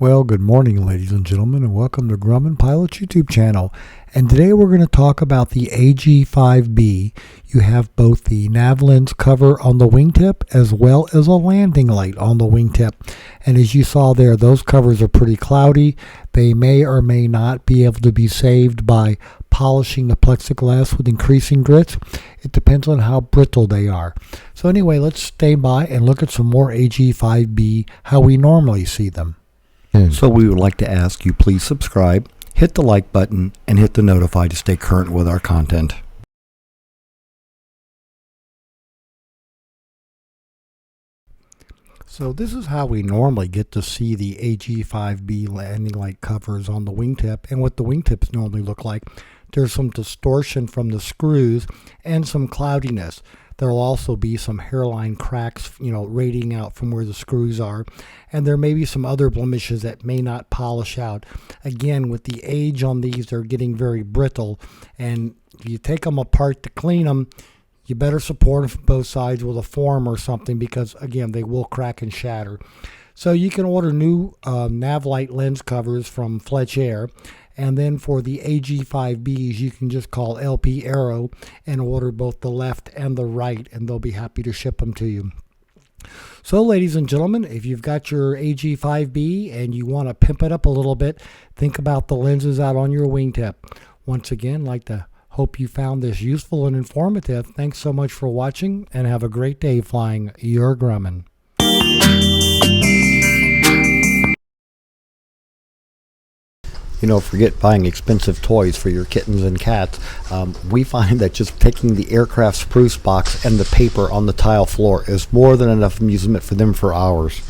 Well, good morning, ladies and gentlemen, and welcome to Grumman Pilot's YouTube channel. And today we're going to talk about the AG5B. You have both the nav lens cover on the wingtip as well as a landing light on the wingtip. And as you saw there, those covers are pretty cloudy. They may or may not be able to be saved by polishing the plexiglass with increasing grits. It depends on how brittle they are. So anyway, let's stay by and look at some more AG5B, how we normally see them. So we would like to ask you please subscribe, hit the like button, and hit the notify to stay current with our content. So this is how we normally get to see the AG5B landing light covers on the wingtip and what the wingtips normally look like. There's some distortion from the screws and some cloudiness. There'll also be some hairline cracks, radiating out from where the screws are. And there may be some other blemishes that may not polish out. Again, with the age on these, they're getting very brittle. And if you take them apart to clean them, you better support them from both sides with a form or something because, again, they will crack and shatter. So you can order new nav light lens covers from Fletchair. And then for the AG5Bs, you can just call LPAero and order both the left and the right, and they'll be happy to ship them to you. So, ladies and gentlemen, if you've got your AG5B and you want to pimp it up a little bit, think about the lenses out on your wingtip. Once again, I'd like to hope you found this useful and informative. Thanks so much for watching, and have a great day flying your Grumman. Forget buying expensive toys for your kittens and cats. We find that just taking the aircraft spruce box and the paper on the tile floor is more than enough amusement for them for hours.